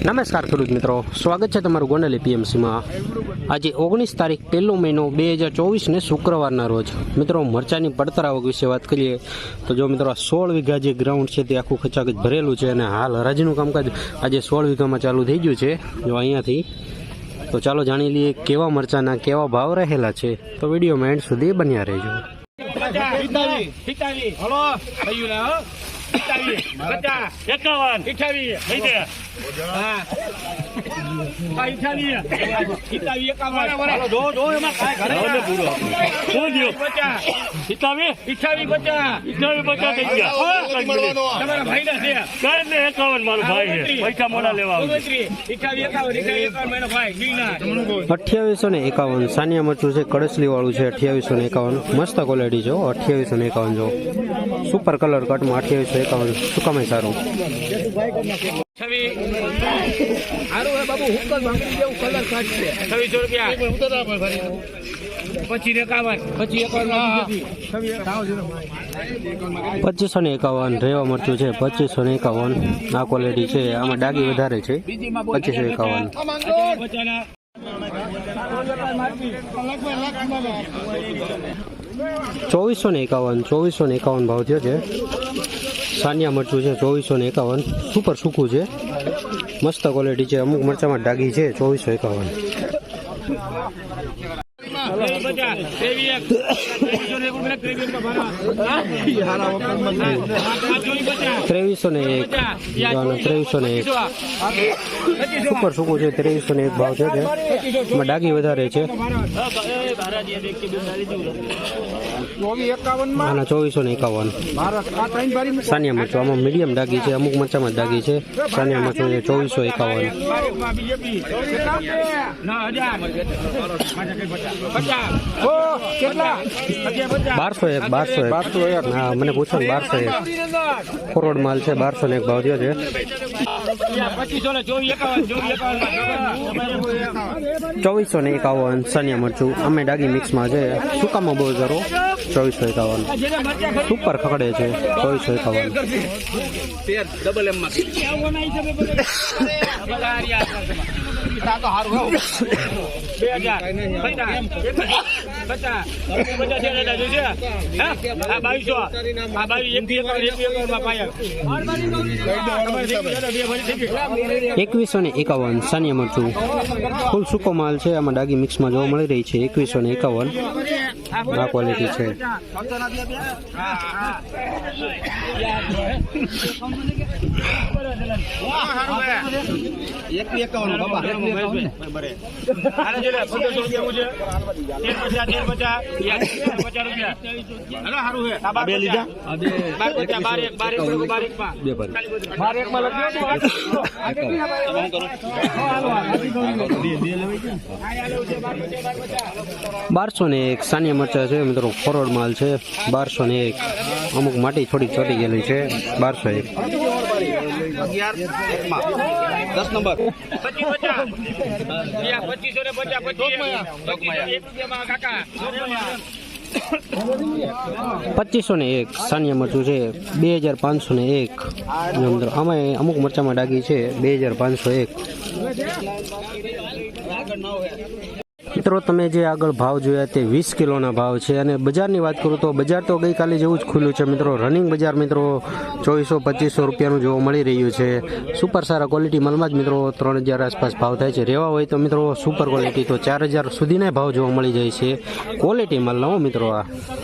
નમસ્કાર ખેડૂત મિત્રો, સ્વાગત છે તમારું ગોંડલ એપીએમસીમાં। આજે 19 તારીખ 1 મહિનો 2024 ને શુક્રવારના રોજ મિત્રો મરચાની પડતર આવક વિશે વાત કરીએ તો જો મિત્રો 16 વીઘા જે ગ્રાઉન્ડ છે તે આખું ખચાખચ ભરેલું છે અને હાલ હરાજીનું કામકાજ આજે 16 વીઘામાં ચાલુ થઈ ગયું છે જો અહીંયાથી। તો ચાલો જાણી લઈએ કેવા મરચાના કેવા ભાવ રહેલા છે, તો વિડીયોમાં એન્ડ સુધી બન્યા રહેજો। ₹2851 સાનિયા મરચું છે, કડસલી વાળું છે 2851, મસ્ત ક્વોલિટી જો 2851 જો સુપર કલર કટમાં 2851 સુકામાં સારું। 2551 રેવા મરચું છે 2551 આ ક્વોલિટી છે, આમાં ડાગી વધારે છે 2551। 2451 ભાવ થયો છે। સાનિયા મરચું છે 2451 સુપર સૂકું છે, મસ્ત ક્વોલિટી છે, અમુક મરચામાં ડાગી છે 2451। 2301 સુપર સૂકું છે 2301 ભાવ છે, એમાં ડાગી વધારે છે। આના 2451 સાનિયા મરચું, આમાં મીડિયમ ડાગી છે, અમુક મરચામાં ડાગી છે। સાનિયા મરચું છે 2451। 1201 હા મને પૂછો ને 1201 ફોરવર્ડ માલ છે 1201 ભાવ થયો છે। 2451 સાનિયા મરચું, અમે ડાગી મિક્સમાં છે, સુકામાં બહુ કરો 2451 સુપર ખકડે છે 2451। 2151 સાનિયા મરચું ફૂલ સૂકો માલ છે, આમાં ડાગી મિક્સમાં જોવા મળી રહી છે 2151 આ ક્વોલિટી છે। 1201 સાનિયા મરચા છે મિત્રો, ફોરવર્ડ માલ છે 1201, અમુક માટી થોડી ચોટી ગયેલી છે 1201। 10 નંબર 2501 સાનિયા મરચું છે 2501 અંદર, આમાં અમુક મરચામાં ડાગી છે 2501। મિત્રો તમે જે આગળ ભાવ જોયા તે 20 કિલોના ભાવ છે, અને બજારની વાત કરું તો બજાર તો ગઈકાલે જેવું જ ખુલ્લું છે મિત્રો। રનિંગ બજાર મિત્રો 2400-2500 રૂપિયાનું જોવા મળી રહ્યું છે। સુપર સારા ક્વોલિટી માલમાં જ મિત્રો 3000 આસપાસ ભાવ થાય છે। રેવા હોય તો મિત્રો સુપર ક્વોલિટી તો 4000 સુધીના ભાવ જોવા મળી જાય છે, ક્વોલિટી માલ નવો મિત્રો આ।